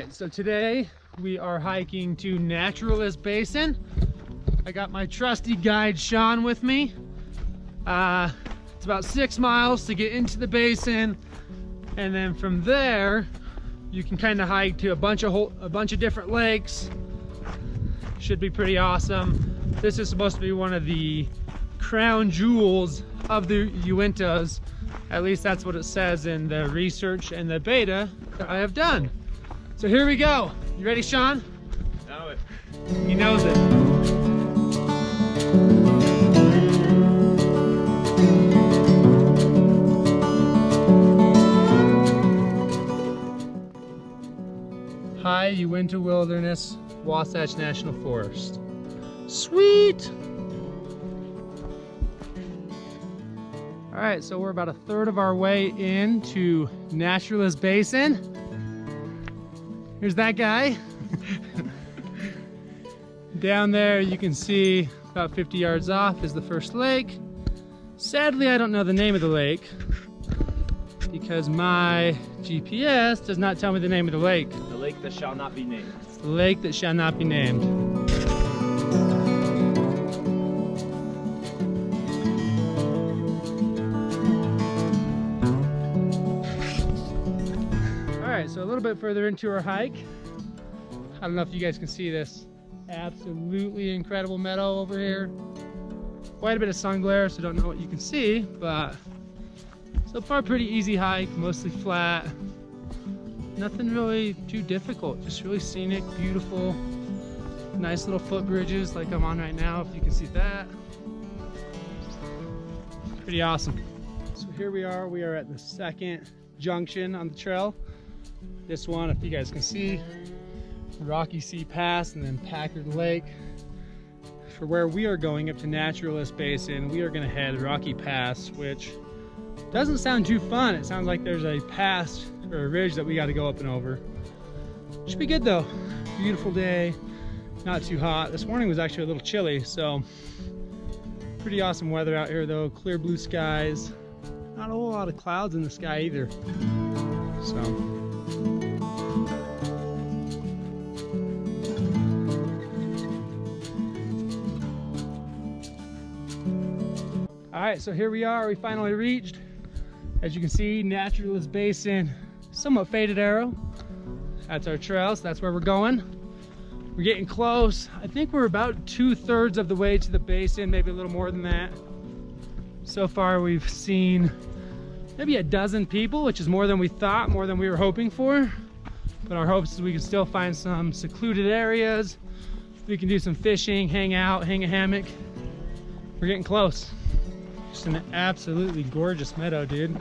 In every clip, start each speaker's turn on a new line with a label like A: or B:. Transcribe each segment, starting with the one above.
A: right, so today we are hiking to Naturalist Basin. I got my trusty guide Sean with me. It's about 6 miles to get into the basin, and then from there you can kind of hike to a bunch of different lakes. Should be pretty awesome. This is supposed to be one of the crown jewels of the Uintas. At least that's what it says in the research and the beta that I have done. So here we go. You ready, Sean?
B: Know it.
A: He knows it. High Uintas Wilderness, Wasatch National Forest. Sweet! All right, so we're about a third of our way into Naturalist Basin. Here's that guy. Down there you can see about 50 yards off is the first lake. Sadly, I don't know the name of the lake because my GPS does not tell me the name of the lake.
B: The lake that shall not be named.
A: It's the lake that shall not be named. So a little bit further into our hike, I don't know if you guys can see this absolutely incredible meadow over here. Quite a bit of sun glare, so don't know what you can see, but so far pretty easy hike, mostly flat. Nothing really too difficult, just really scenic, beautiful, nice little footbridges like I'm on right now, if you can see that. Pretty awesome. So here we are at the second junction on the trail. This one, if you guys can see, Rocky Sea Pass and then Packard Lake. For where we are going up to Naturalist Basin, we are going to head Rocky Pass, which doesn't sound too fun. It sounds like there's a pass or a ridge that we got to go up and over. Should be good though. Beautiful day, not too hot. This morning was actually a little chilly, so pretty awesome weather out here though. Clear blue skies, not a whole lot of clouds in the sky either. So. All right, so here we are, we finally reached, as you can see, Naturalist Basin, somewhat faded arrow. That's our trail, so that's where we're going. We're getting close. I think we're about 2/3 of the way to the basin, maybe a little more than that. So far we've seen maybe a dozen people, which is more than we thought, more than we were hoping for. But our hopes is we can still find some secluded areas. We can do some fishing, hang out, hang a hammock. We're getting close. Just an absolutely gorgeous meadow, dude.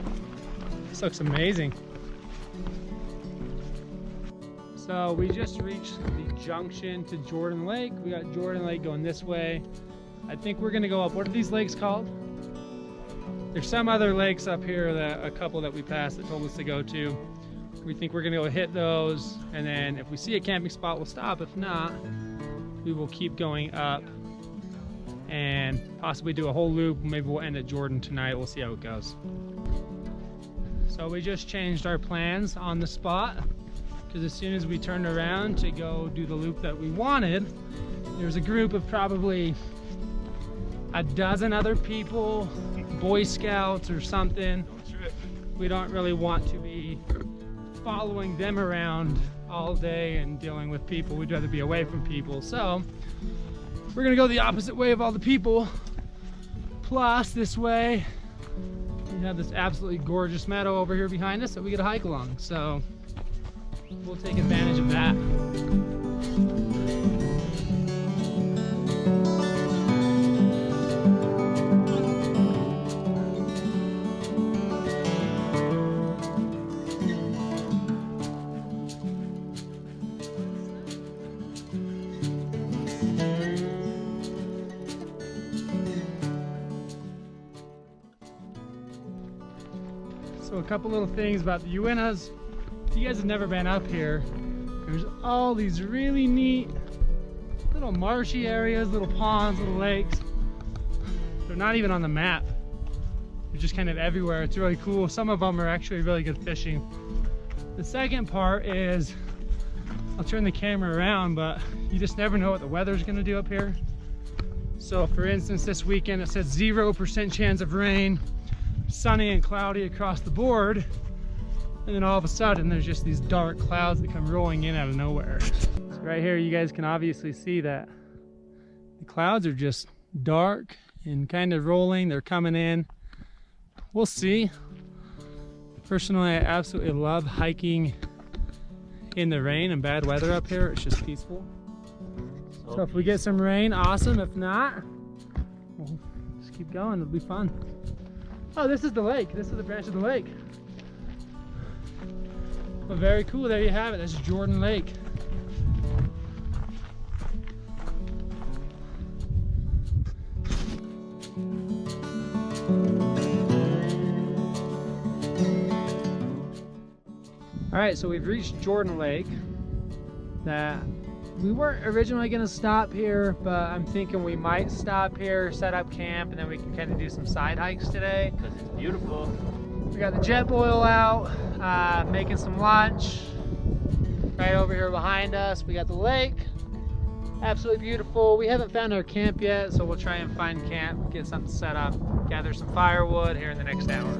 A: This looks amazing. So we just reached the junction to Jordan Lake. We got Jordan Lake going this way. I think we're gonna go up. What are these lakes called? There's some other lakes up here, that a couple that we passed that told us to go to. We think we're gonna go hit those, and then if we see a camping spot, we'll stop. If not, we will keep going up and possibly do a whole loop. Maybe we'll end at Jordan tonight. We'll see how it goes. So we just changed our plans on the spot, because as soon as we turned around to go do the loop that we wanted, there's a group of probably a dozen other people, Boy Scouts or something. We don't really want to be following them around all day and dealing with people. We'd rather be away from people. So we're gonna go the opposite way of all the people. Plus this way, we have this absolutely gorgeous meadow over here behind us that we get to hike along. So we'll take advantage of that. So a couple little things about the Uintas. If you guys have never been up here, there's all these really neat little marshy areas, little ponds, little lakes. They're not even on the map. They're just kind of everywhere. It's really cool. Some of them are actually really good fishing. The second part is I'll turn the camera around, but you just never know what the weather's gonna do up here. So for instance, this weekend it said 0% chance of rain, sunny and cloudy across the board. And then all of a sudden there's just these dark clouds that come rolling in out of nowhere. So right here you guys can obviously see that the clouds are just dark and kind of rolling. They're coming in. We'll see. Personally, I absolutely love hiking in the rain and bad weather up here. It's just peaceful. So if we get some rain, awesome. If not, we'll just keep going. It'll be fun. Oh, this is the lake. This is the branch of the lake. Well, very cool. There you have it. That's Jordan Lake. All right, so we've reached Jordan Lake. That we weren't originally gonna stop here, but I'm thinking we might stop here, set up camp, and then we can kind of do some side hikes today.
B: Because it's beautiful.
A: We got the jet boil out, making some lunch. Right over here behind us, we got the lake. Absolutely beautiful. We haven't found our camp yet, so we'll try and find camp, get something set up, gather some firewood here in the next hour.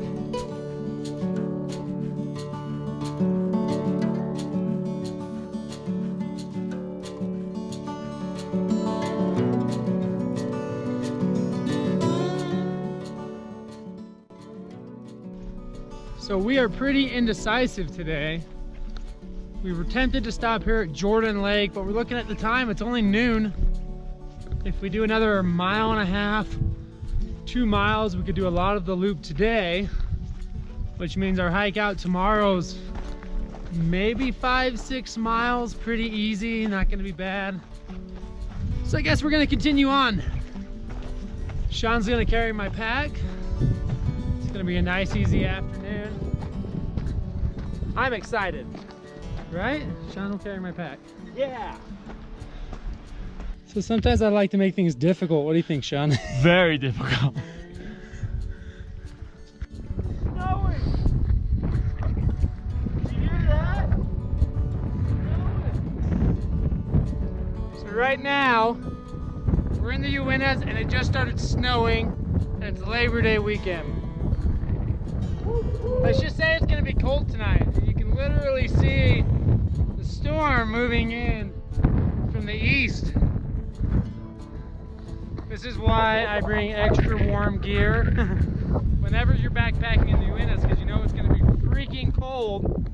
A: So we are pretty indecisive today. We were tempted to stop here at Jordan Lake, but we're looking at the time, it's only noon. If we do another 1.5 miles, 2 miles, we could do a lot of the loop today, which means our hike out tomorrow's maybe 5-6 miles, pretty easy, not gonna be bad. So I guess we're gonna continue on. Sean's gonna carry my pack. It's gonna be a nice, easy afternoon. I'm excited, right? Sean will carry my pack.
B: Yeah.
A: So sometimes I like to make things difficult. What do you think, Sean?
B: Very difficult.
A: So right now, we're in the Uintas and it just started snowing and it's Labor Day weekend. Let's just say it's gonna be cold tonight. You can literally see the storm moving in from the east. This is why I bring extra warm gear whenever you're backpacking in the Uintas, because you know it's gonna be freaking cold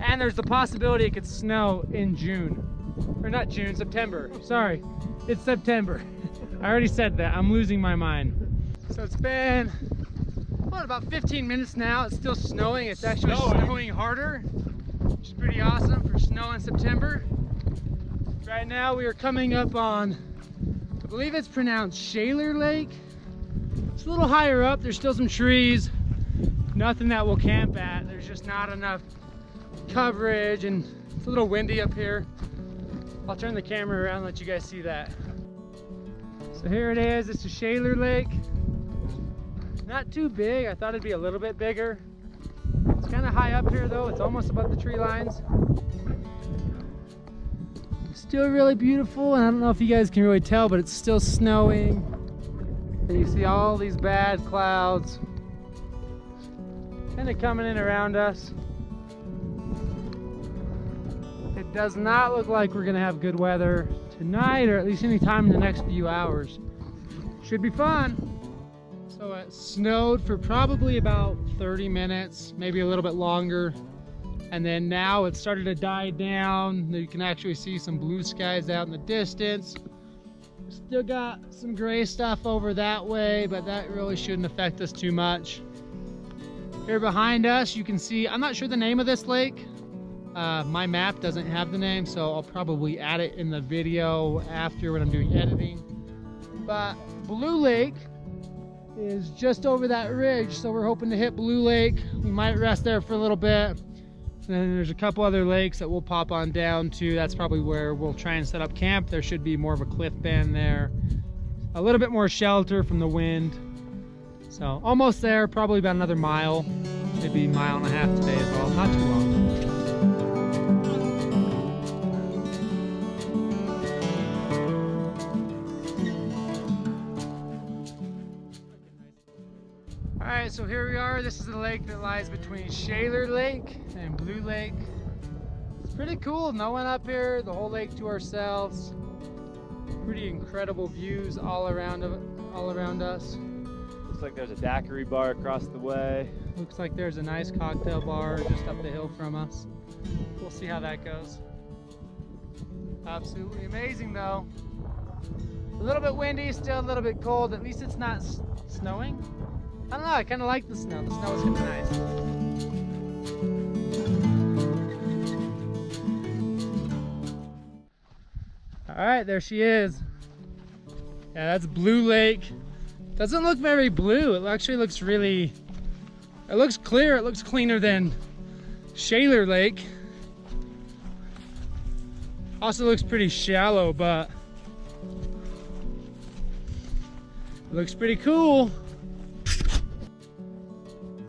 A: and there's the possibility it could snow in June. Or not June, September. Sorry, it's September. I already said that, I'm losing my mind. So it's been, what, about 15 minutes now. It's still snowing. It's actually snowing harder, which is pretty awesome for snow in September. Right now we are coming up on, I believe it's pronounced Shaler Lake. It's a little higher up. There's still some trees. Nothing that we'll camp at. There's just not enough coverage and it's a little windy up here. I'll turn the camera around and let you guys see that. So here it is. It's a Shaler Lake. Not too big. I thought it'd be a little bit bigger. It's kind of high up here though. It's almost above the tree lines. Still really beautiful, and I don't know if you guys can really tell, but it's still snowing. And you see all these bad clouds kind of coming in around us. It does not look like we're gonna have good weather tonight, or at least any time in the next few hours. Should be fun. So it snowed for probably about 30 minutes, maybe a little bit longer. And then now it's started to die down. You can actually see some blue skies out in the distance. Still got some gray stuff over that way, but that really shouldn't affect us too much. Here behind us, you can see, I'm not sure the name of this lake. My map doesn't have the name, so I'll probably add it in the video after when I'm doing editing. But Blue Lake is just over that ridge, so we're hoping to hit Blue Lake. We might rest there for a little bit. And then there's a couple other lakes that we'll pop on down to. That's probably where we'll try and set up camp. There should be more of a cliff bend there. A little bit more shelter from the wind. So almost there, probably about another mile, maybe 1.5 miles today as well, not too long. Alright, so here we are. This is the lake that lies between Shaler Lake and Blue Lake. It's pretty cool. No one up here, the whole lake to ourselves. Pretty incredible views all around us.
B: Looks like there's a daiquiri bar across the way.
A: Looks like there's a nice cocktail bar just up the hill from us. We'll see how that goes. Absolutely amazing though. A little bit windy, still a little bit cold. At least it's not snowing. I don't know, I kind of like the snow. The snow is kind of nice. All right, there she is. Yeah, that's Blue Lake. Doesn't look very blue. It actually looks really, it looks clear. It looks cleaner than Shaler Lake. Also looks pretty shallow, but it looks pretty cool.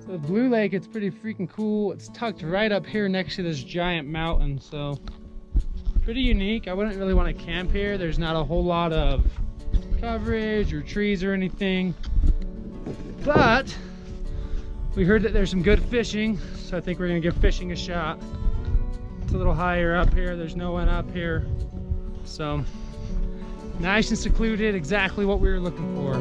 A: So Blue Lake, it's pretty freaking cool. It's tucked right up here next to this giant mountain, so pretty unique. I wouldn't really want to camp here. There's not a whole lot of coverage or trees or anything, but we heard that there's some good fishing, so I think we're gonna give fishing a shot. It's a little higher up here. There's no one up here, so nice and secluded, exactly what we were looking for.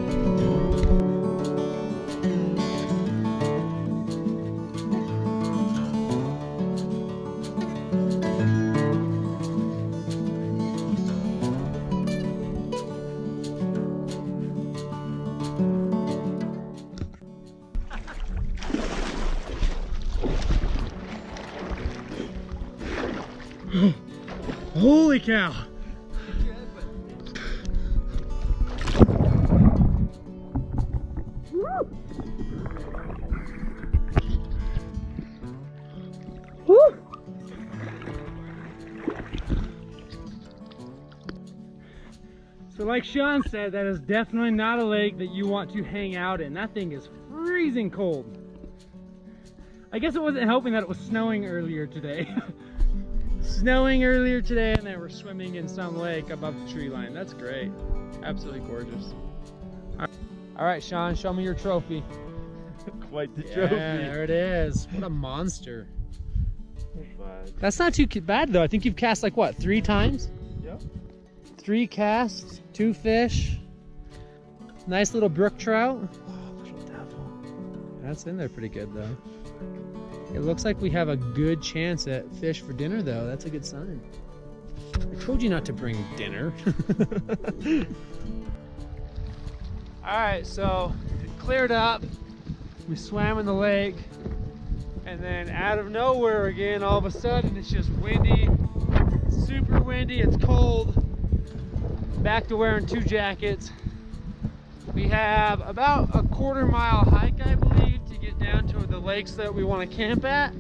A: Holy cow! Woo! So like Sean said, that is definitely not a lake that you want to hang out in. That thing is freezing cold. I guess it wasn't helping that it was snowing earlier today. Snowing earlier today, and they were swimming in some lake above the tree line. That's great. Absolutely gorgeous. All right, Sean, show me your trophy.
B: Quite the trophy.
A: There it is. What a monster. That's not too bad though. I think you've cast like what, 3 times?
B: Yep.
A: 3 casts, 2 fish. Nice little brook trout. Oh, little devil. That's in there pretty good though. It looks like we have a good chance at fish for dinner though. That's a good sign. I told you not to bring dinner. All right, so it cleared up. We swam in the lake, and then out of nowhere again, all of a sudden it's just windy. It's super windy, it's cold. Back to wearing 2 jackets. We have about a 1/4 mile hike, I believe, to get down to the lakes that we want to camp at.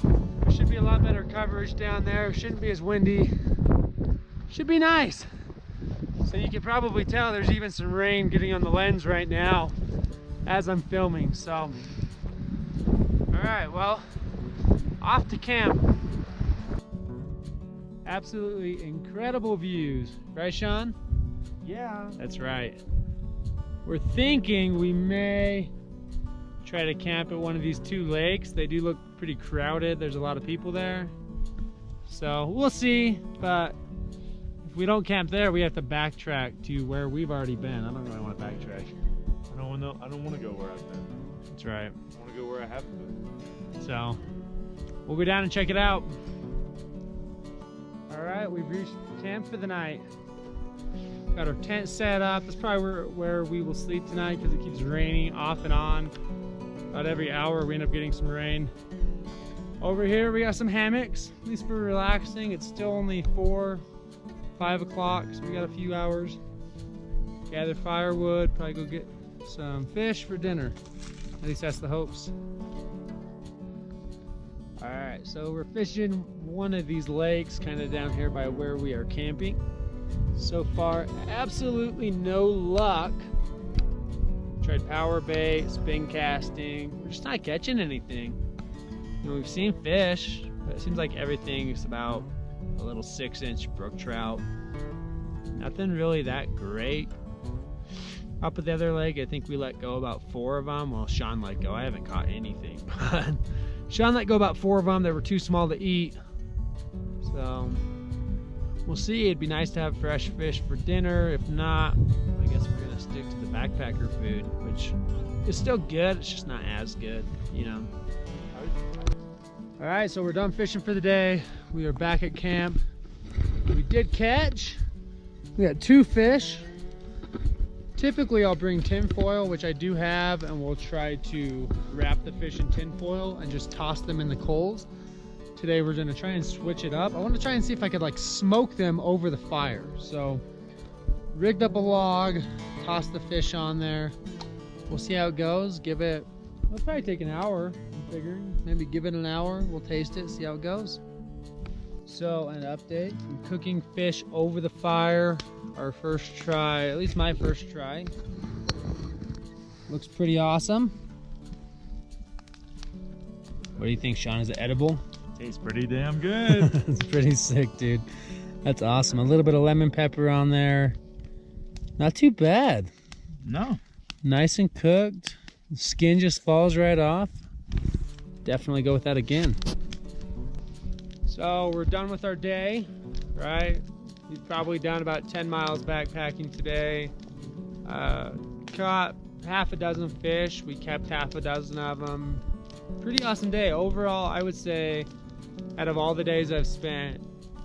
A: There should be a lot better coverage down there. It shouldn't be as windy. Should be nice. So you can probably tell there's even some rain getting on the lens right now as I'm filming. So, all right, well, off to camp. Absolutely incredible views, right, Sean?
B: Yeah.
A: That's right. We're thinking we may try to camp at one of these 2 lakes. They do look pretty crowded. There's a lot of people there. So we'll see, but if we don't camp there, we have to backtrack to where we've already been. I don't really want to backtrack.
B: I don't want to go where I've been.
A: That's right.
B: I want to go where I haven't been.
A: So we'll go down and check it out. All right, we've reached camp for the night. Got our tent set up. That's probably where we will sleep tonight because it keeps raining off and on. About every hour we end up getting some rain. Over here we got some hammocks, at least for relaxing. It's still only 4, 5 o'clock, so we got a few hours. Gather firewood, probably go get some fish for dinner. At least that's the hopes. All right, so we're fishing one of these lakes kind of down here by where we are camping. So far, absolutely no luck. Tried power bait, spin casting. We're just not catching anything. You know, we've seen fish, but it seems like everything is about a little 6-inch brook trout. Nothing really that great. Up at the other lake, I think we let go about 4 of them. Well, Sean let go. I haven't caught anything, but Sean let go about 4 of them. They were too small to eat. So we'll see. It'd be nice to have fresh fish for dinner. If not, I guess we're gonna stick to the backpacker food, which is still good. It's just not as good, you know. All right, so we're done fishing for the day. We are back at camp. We did catch. We got 2 fish. Typically I'll bring tin foil, which I do have, and we'll try to wrap the fish in tin foil and just toss them in the coals. Today we're gonna try and switch it up. I want to try and see if I could like smoke them over the fire. So rigged up a log, tossed the fish on there. We'll see how it goes. It'll probably take an hour, I'm figuring. Maybe give it an hour, we'll taste it, see how it goes. So an update from cooking fish over the fire. Our first try, at least my first try. Looks pretty awesome. What do you think, Sean? Is it edible?
B: Tastes pretty damn good.
A: It's pretty sick, dude. That's awesome. A little bit of lemon pepper on there. Not too bad.
B: No.
A: Nice and cooked. The skin just falls right off. Definitely go with that again. So we're done with our day, right? We've probably done about 10 miles backpacking today. Caught half a dozen fish. We kept half a dozen of them. Pretty awesome day. Overall, I would say out of all the days I've spent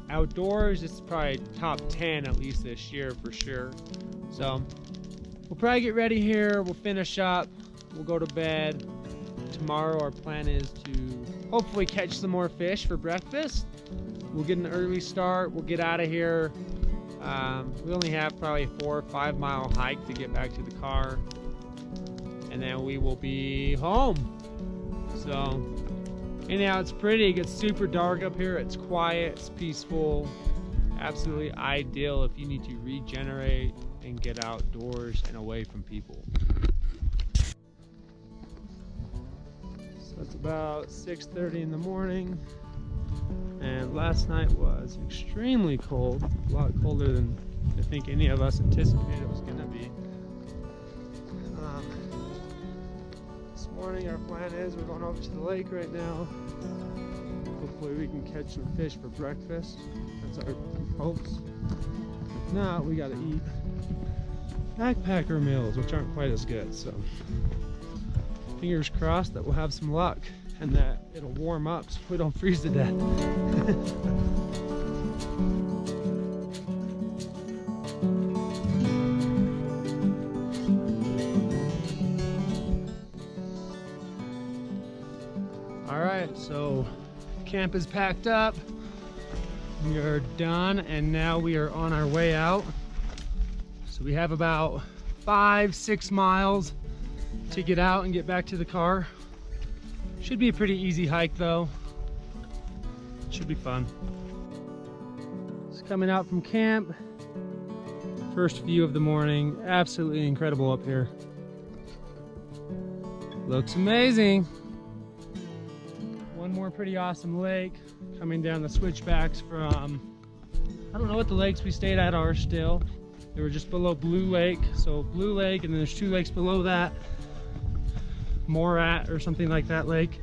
A: outdoors, it's probably top 10 at least this year for sure. So we'll probably get ready here. We'll finish up. We'll go to bed. Tomorrow our plan is to hopefully catch some more fish for breakfast. We'll get an early start. We'll get out of here. We only have probably a 4 or 5 mile hike to get back to the car, and then we will be home. So anyhow, it's pretty. It gets super dark up here. It's quiet, it's peaceful, absolutely ideal if you need to regenerate and get outdoors and away from people. So it's about 6:30 in the morning, and last night was extremely cold, a lot colder than I think any of us anticipated it was going to be. This morning our plan is we're going over to the lake right now. Hopefully we can catch some fish for breakfast. That's our hopes. If not, we got to eat backpacker meals, which aren't quite as good. So fingers crossed that we'll have some luck and that it'll warm up so we don't freeze to death. All right, so camp is packed up. We are done, and now we are on our way out. So we have about 5-6 miles to get out and get back to the car. Should be a pretty easy hike though. Should be fun. Just coming out from camp. First view of the morning. Absolutely incredible up here. Looks amazing. One more pretty awesome lake coming down the switchbacks from, I don't know what the lakes we stayed at are still. They were just below Blue Lake. So Blue Lake, and then there's 2 lakes below that. Morat or something like that lake.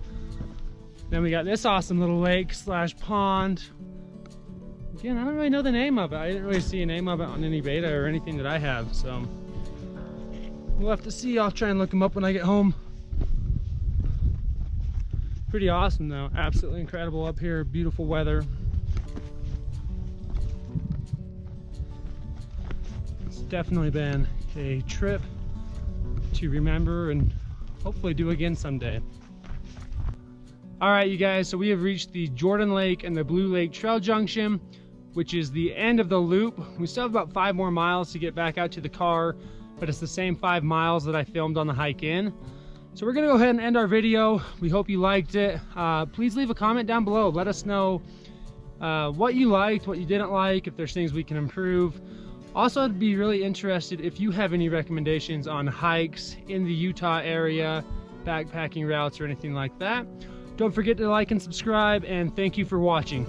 A: Then we got this awesome little lake / pond. Again, I don't really know the name of it. I didn't really see a name of it on any beta or anything that I have, so we'll have to see. I'll try and look them up when I get home. Pretty awesome though, absolutely incredible up here, beautiful weather. It's definitely been a trip to remember and hopefully do again someday. All right, you guys, so we have reached the Jordan Lake and the Blue Lake Trail Junction, which is the end of the loop. We still have about 5 more miles to get back out to the car, but it's the same 5 miles that I filmed on the hike in. So we're gonna go ahead and end our video. We hope you liked it. Please leave a comment down below. Let us know what you liked, what you didn't like, if there's things we can improve. Also, I'd be really interested if you have any recommendations on hikes in the Utah area, backpacking routes, or anything like that. Don't forget to like and subscribe, and thank you for watching.